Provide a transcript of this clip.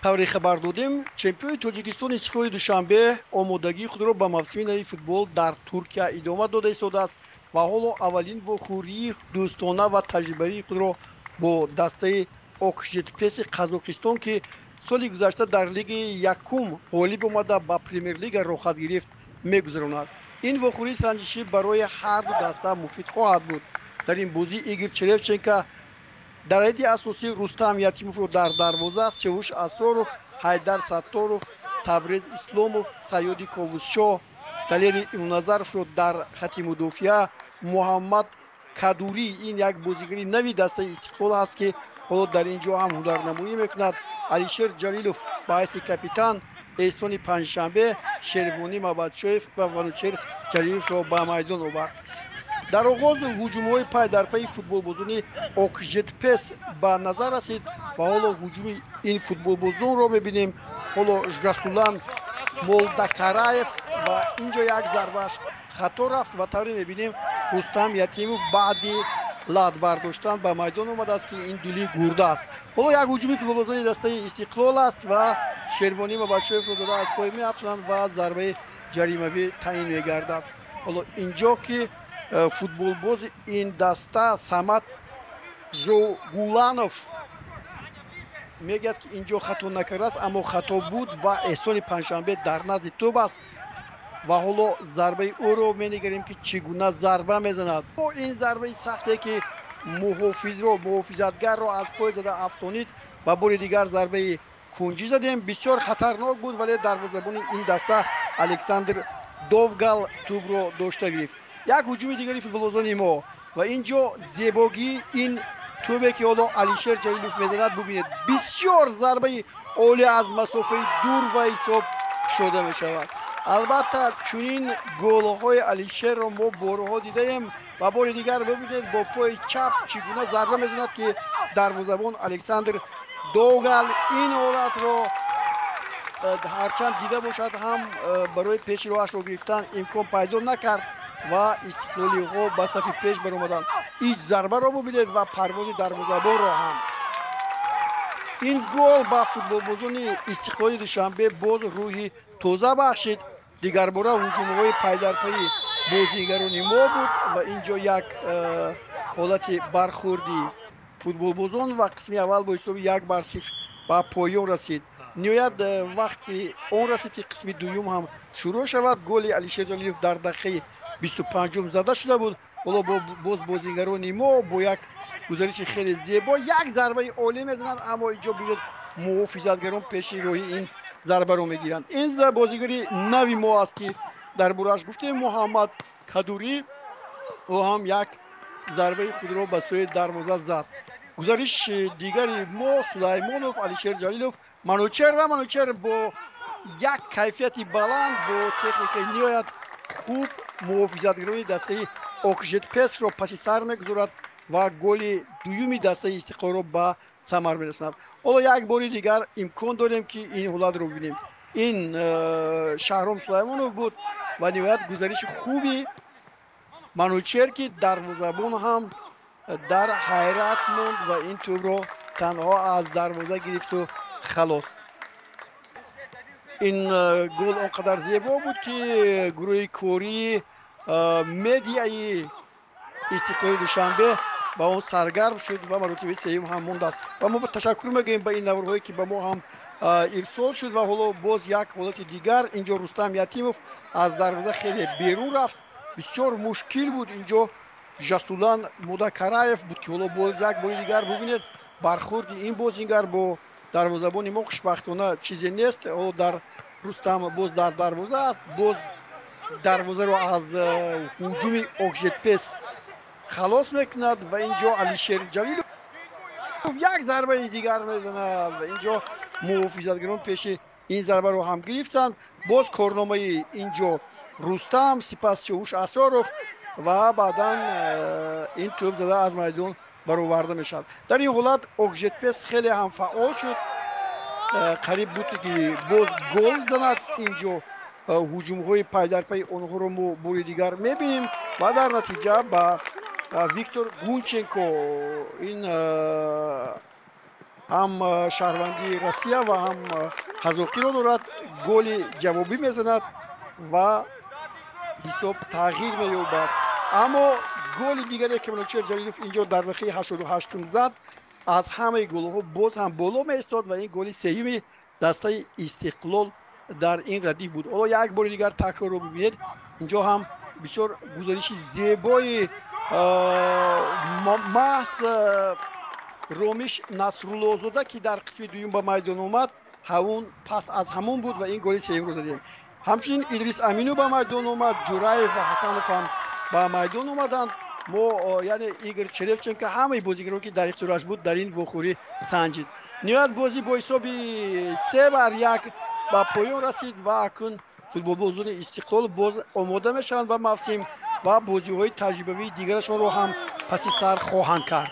тавре хабар додем, чемпиони Тоҷикистони сихои душанбе омодагии худро ба мавсими нави футбол дар Туркия идома дода истодааст ва ҳоло аввалин вохӯрии дӯстона ва таҷрибавии худро бо дастаи окжетпреси қазоқистон, ки соли гузашта дар лиги якум ғолиб омада ба премер-лига рохат гирифт, мегузаронад. Ин вохӯрии санҷишӣ барои ҳарду даста муфид хоҳад буд. Дар ин бозӣ Игорь Черевченко дар ҳайати асосӣ Рустам Ятимовро дар дарвоза, Сиёвуш Асроров, Ҳайдар Сатторов, Табрез Исломов, Саёди Ковусшоҳ, Далери Имоназаровро дар хати мудофиа, Муҳаммад Кадурӣ, ин як бозигари нави дастаи Истиқлол аст, ки ҳоло дар ин ҷо ҳам ҳунарнамоӣ мекунад. Алишер Ҷалилов ба ҳайси капитан, Эҳсони Панҷшанбе, Шервонӣ Мабадшоев ва Ванучер Ҷалиловро ба майдон овард. дар оғоз ҳуҷумҳои пай дар пайи футболбозони окжетпес ба назар расид ва ҳоло ҳуҷуми ин футболбозонро мебинем. ҳоло Расулан Молдакараев ва ин ҷо як зарбаш хато рафт ва тавре мебинем Рустам Ятимов баъди лад бардоштан ба майдон омадааст, ки ин дули гурда аст. ҳоло як ҳуҷуми футболбозони дастаи Истиқлол аст ва Шервонӣ Мабадшоевро дода аз пой меафшонанд ва зарбаи ҷаримавӣ таъин мегардад. ҳоло ин ҷо ки футболбози ин даста Самат Жогуланов мегӯяд, ки ин ҷо хато накардааст, аммо хато буд ва Эҳсони Панҷшанбе дар назди тӯб аст ва ҳоло зарбаи ӯро менигарем, ки чӣ гуна зарба мезанад. бо ин зарбаи сахте, ки муҳофизатгарро аз пой зада афтонид ва бори дигар зарбаи кунҷӣ задем. Бисёр хатарнок буд, вале дарвозабони ин даста Александр Довгал тӯбро дошта гирифт. як ҳуҷуми дигари футболбозони мо ва ин ҷо зебогии ин тӯбе, ки ҳоло Алишер Ҷалилов мезанад, бубинед бисёр зарбаи олӣ аз масофаи дур ва ҳисоб шода мешавад. албатта чунин голҳои Алишерро мо борҳо дидаем ва бори дигар бубинед бо пои чап чӣ гуна зарба мезанад, ки дарвозабон Александр Довгал ин ҳолатро ҳарчанд дида бошад ҳам барои пеши роҳашро гирифтан имкон пайдо накард ва истиқлолиҳо ба сафи пеш баромаданд. ин зарбаро бубинед ва парвози дарвозабонро ҳам. ин гол ба футболбозони Истиқлоли Душанбе боз рӯҳи тоза бахшид. дигарбора ҳуҷумҳои пайдарпайи бозигарони мо буд ва ин ҷо як ҳолати бархӯрди футболбозон ва қисми аввал бо ҳисоби 1-0 ба поён расид. ниҳоят вақти он расид, ки қисми дуюм ҳам шурӯъ шавад. голи Алишер Ҷалилов дар дақиқаи 25 зада шуда буд. ҳоло боз бозигарони мо бо як гузариши хеле зебо як зарбаи олӣ мезананд, аммо ин ҷо бинед муҳофизатгарон пеши роҳи ин зарбаро мегиранд. ин бозигари нави мо аст, ки дар борааш гуфтем, Муҳаммад Кадурӣ. ӯ ҳам як зарбаи худро ба сӯи дарвоза зад. гузариши дигари мо Сулаймонов, Алишер Ҷалилов, Манучер бо як кайфияти баланд, бо техникаи ниҳоят хуб муҳофизатгарони дастаи окжетпесро паши сар мегузорад ва голи дуюми дастаи Истиқлолро ба самар мерасонад. ҳоло як бори дигар имкон дорем, ки ин ҳолатро бибинем. ин Шаҳром Сулаймонов буд ва ниҳоят гузариши хуби Манучер, ки дарвозабон ҳам дар ҳайрат монд ва ин тӯбро танҳо аз дарвоза гирифту халос. ин гол он қадар зебо буд, ки гурӯҳи кории медиаи Истиқлоли Душанбе ба он саргарм шуд ва маротиби сеюм ҳам мондааст. ва мо ташаккур мегӯем ба ин наврҳое, ки ба мо ҳам ирсол шуд. ва ҳоло боз як ҳолати дигар, ин ҷо Рустам Ятимов аз дарвоза хеле берун рафт. бисёр мушкил буд. ин ҷо Жасулан Молдакараев буд, ки ҳоло боз як бори дигар бубинед бархӯрди ин бозигар бо дарвозабони мо хушбахтона чизе нест. ҳоло дар Рустам боз дар дарвоза аст. боз дарвозаро аз ҳуҷуми окжетпес халос мекунад ва ин ҷо Алишер Ҷалилов як зарбаи дигар мезанад ва ин ҷо муҳофизатгарон пеши ин зарбаро ҳам гирифтанд. боз корномаи ин ҷо Рустам, сипас Сиёвуш Асроров ва баъдан ин тӯб зада аз майдон бароварда мешавад. дар ин ҳолат окжетпес хеле ҳам фаъол шуд. қариб буд, ки боз гол занад. ин ҷо ҳуҷумҳои пайдарпайи онҳоро мо бори дигар мебинем ва дар натиҷа ба Виктор Гунченко ин ҳам шаҳрвандии Россия ва ҳам ҳазоқиро дорад. голи ҷавобӣ мезанад ва ҳисоб тағйир меёбад. аммо голи дигаре ки Манучер Ҷалилов инҷо дар дақиқаи 88 зад, аз ҳамаи голҳо боз ҳам боло меистод ва ин голи сеюми дастаи Истиқлол дар ин радиф буд. ҳоло як бори дигар такрорро бибинед. инҷо ҳам бисёр гузариши зебои маҳз ромиш Насруллозода ки дар қисми дуюм ба майдон омад, ҳавун пас аз ҳамон буд ва ин голи сеюмро задем. ҳамчунин Идрис Аминов ба майдон омад, Ҷураев ва Ҳасанов ҳам ба майдон омаданд. мо яъне Игор Черевченко ҳамаи бозигароне ки дар ихтиёраш буд дар ин вохӯрӣ санҷид. ниҳоят бозӣ бо ҳисоби 3-1 ба поён расид ва акнун футболбозони Истиқлол боз омода мешаванд ба мавсим ва бозиҳои таҷрибавии дигарашонро ҳам паси сар хоҳанд кард.